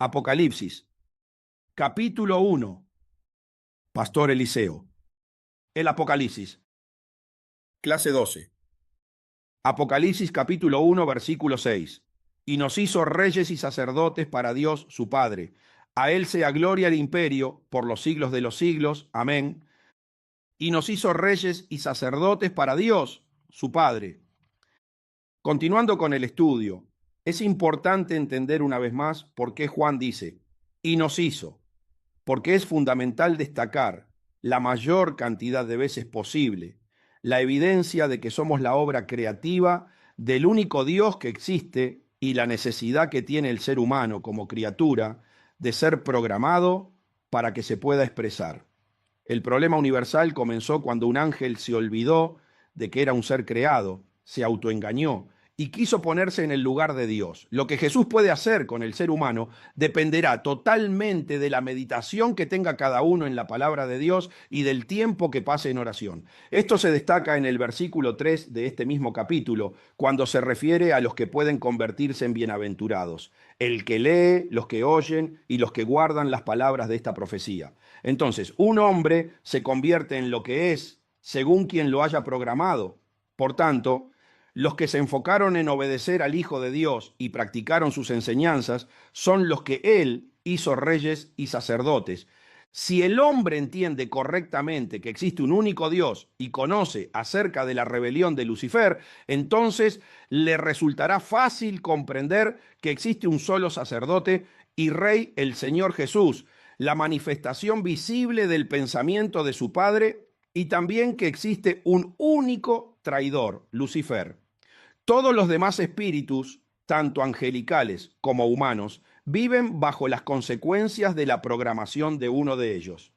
Apocalipsis, capítulo 1. Pastor Eliseo. El Apocalipsis. Clase 12. Apocalipsis capítulo 1, versículo 6. Y nos hizo reyes y sacerdotes para Dios su Padre. A él sea gloria el imperio por los siglos de los siglos. Amén. Y nos hizo reyes y sacerdotes para Dios su Padre. Continuando con el estudio, es importante entender una vez más por qué Juan dice, y nos hizo, porque es fundamental destacar la mayor cantidad de veces posible la evidencia de que somos la obra creativa del único Dios que existe y la necesidad que tiene el ser humano como criatura de ser programado para que se pueda expresar. El problema universal comenzó cuando un ángel se olvidó de que era un ser creado, se autoengañó y quiso ponerse en el lugar de Dios. Lo que Jesús puede hacer con el ser humano dependerá totalmente de la meditación que tenga cada uno en la palabra de Dios y del tiempo que pase en oración. Esto se destaca en el versículo 3 de este mismo capítulo, cuando se refiere a los que pueden convertirse en bienaventurados: el que lee, los que oyen y los que guardan las palabras de esta profecía. Entonces, un hombre se convierte en lo que es según quien lo haya programado. Por tanto, los que se enfocaron en obedecer al Hijo de Dios y practicaron sus enseñanzas son los que Él hizo reyes y sacerdotes. Si el hombre entiende correctamente que existe un único Dios y conoce acerca de la rebelión de Lucifer, entonces le resultará fácil comprender que existe un solo sacerdote y rey, el Señor Jesús, la manifestación visible del pensamiento de su Padre, y también que existe un único traidor, Lucifer. Todos los demás espíritus, tanto angelicales como humanos, viven bajo las consecuencias de la programación de uno de ellos.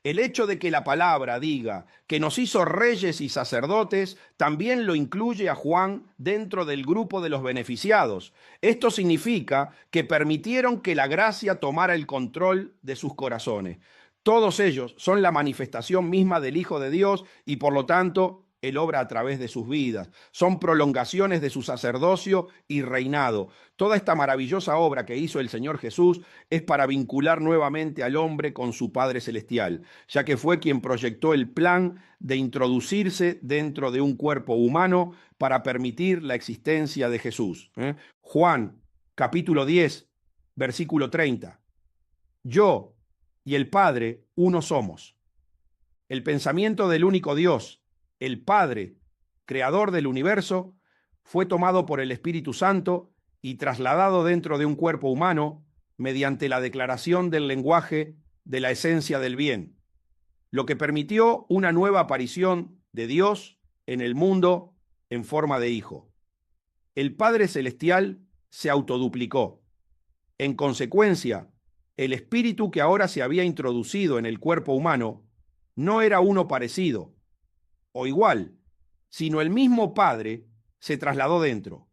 El hecho de que la palabra diga que nos hizo reyes y sacerdotes también lo incluye a Juan dentro del grupo de los beneficiados. Esto significa que permitieron que la gracia tomara el control de sus corazones. Todos ellos son la manifestación misma del Hijo de Dios y por lo tanto Él obra a través de sus vidas. Son prolongaciones de su sacerdocio y reinado. Toda esta maravillosa obra que hizo el Señor Jesús es para vincular nuevamente al hombre con su Padre Celestial, ya que fue quien proyectó el plan de introducirse dentro de un cuerpo humano para permitir la existencia de Jesús. Juan, capítulo 10, versículo 30. Yo y el Padre uno somos. El pensamiento del único Dios, el Padre, creador del universo, fue tomado por el Espíritu Santo y trasladado dentro de un cuerpo humano mediante la declaración del lenguaje de la esencia del bien, lo que permitió una nueva aparición de Dios en el mundo en forma de Hijo. El Padre Celestial se autoduplicó. En consecuencia, el espíritu que ahora se había introducido en el cuerpo humano no era uno parecido o igual, sino el mismo Padre se trasladó dentro,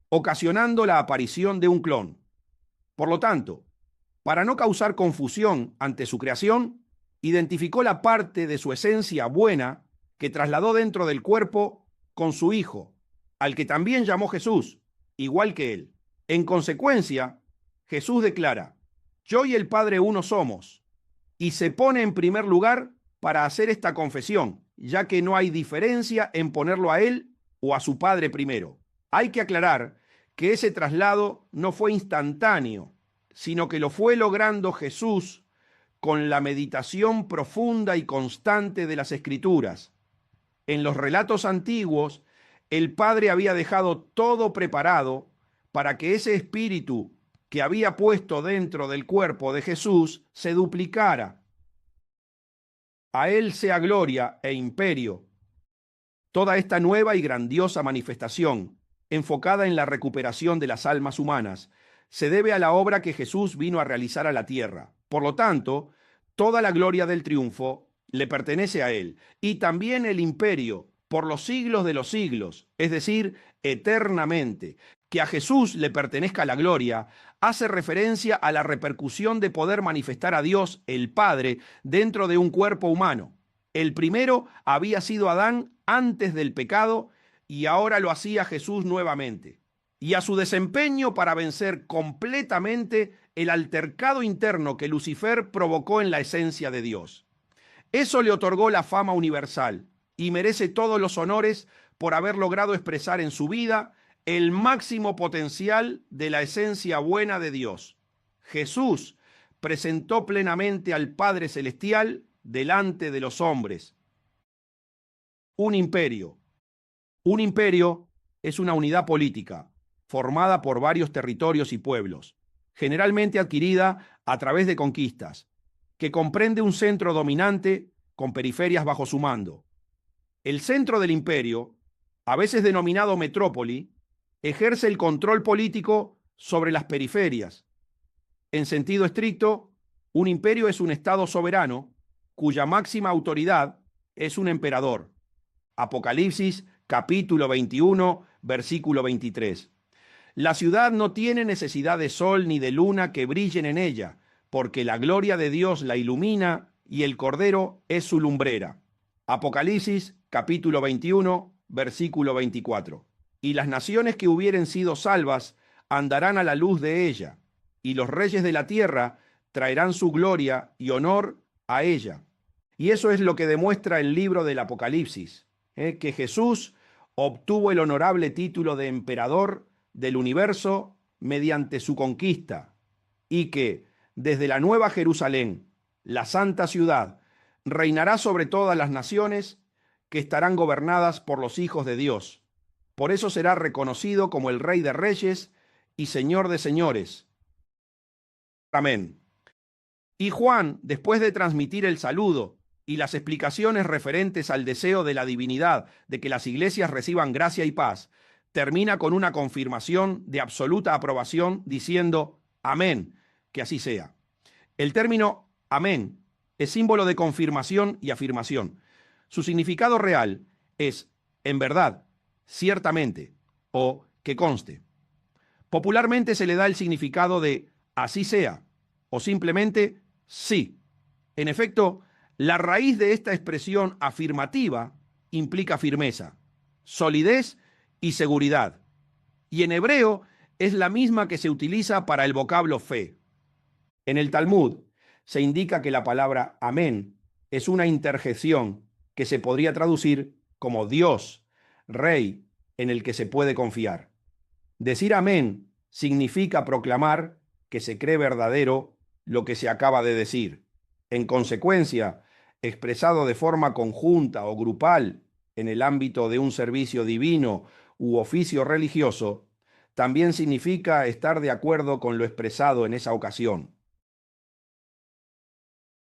ocasionando la aparición de un clon. Por lo tanto, para no causar confusión ante su creación, identificó la parte de su esencia buena que trasladó dentro del cuerpo con su Hijo, al que también llamó Jesús, igual que él. En consecuencia, Jesús declara: yo y el Padre uno somos, y se pone en primer lugar para hacer esta confesión, ya que no hay diferencia en ponerlo a él o a su Padre primero. Hay que aclarar que ese traslado no fue instantáneo, sino que lo fue logrando Jesús con la meditación profunda y constante de las Escrituras. En los relatos antiguos, el Padre había dejado todo preparado para que ese espíritu que había puesto dentro del cuerpo de Jesús se duplicara. A Él sea gloria e imperio. Toda esta nueva y grandiosa manifestación, enfocada en la recuperación de las almas humanas, se debe a la obra que Jesús vino a realizar a la tierra. Por lo tanto, toda la gloria del triunfo le pertenece a Él, y también el imperio por los siglos de los siglos, es decir, eternamente. Que a Jesús le pertenezca la gloria hace referencia a la repercusión de poder manifestar a Dios, el Padre, dentro de un cuerpo humano. El primero había sido Adán antes del pecado y ahora lo hacía Jesús nuevamente. y a su desempeño para vencer completamente el altercado interno que Lucifer provocó en la esencia de Dios. Eso le otorgó la fama universal y merece todos los honores por haber logrado expresar en su vida el máximo potencial de la esencia buena de Dios. Jesús presentó plenamente al Padre Celestial delante de los hombres. Un imperio. Un imperio es una unidad política formada por varios territorios y pueblos, generalmente adquirida a través de conquistas, que comprende un centro dominante con periferias bajo su mando. El centro del imperio, a veces denominado metrópoli, ejerce el control político sobre las periferias. En sentido estricto, un imperio es un estado soberano cuya máxima autoridad es un emperador. Apocalipsis capítulo 21, versículo 23. La ciudad no tiene necesidad de sol ni de luna que brillen en ella, porque la gloria de Dios la ilumina y el Cordero es su lumbrera. Apocalipsis capítulo 21, versículo 24. Y las naciones que hubieren sido salvas andarán a la luz de ella, y los reyes de la tierra traerán su gloria y honor a ella. Y eso es lo que demuestra el libro del Apocalipsis, que Jesús obtuvo el honorable título de emperador del universo mediante su conquista, y que desde la Nueva Jerusalén, la santa ciudad, reinará sobre todas las naciones que estarán gobernadas por los hijos de Dios. Por eso será reconocido como el Rey de Reyes y Señor de Señores. Amén. Y Juan, después de transmitir el saludo y las explicaciones referentes al deseo de la divinidad de que las iglesias reciban gracia y paz, termina con una confirmación de absoluta aprobación diciendo: amén, que así sea. El término amén es símbolo de confirmación y afirmación. Su significado real es en verdad, ciertamente o que conste. Popularmente se le da el significado de así sea o simplemente sí. En efecto, la raíz de esta expresión afirmativa implica firmeza, solidez y seguridad. Y en hebreo es la misma que se utiliza para el vocablo fe. En el Talmud se indica que la palabra amén es una interjección que se podría traducir como Dios, Rey, en el que se puede confiar. Decir amén significa proclamar que se cree verdadero lo que se acaba de decir. En consecuencia, expresado de forma conjunta o grupal en el ámbito de un servicio divino u oficio religioso, también significa estar de acuerdo con lo expresado en esa ocasión.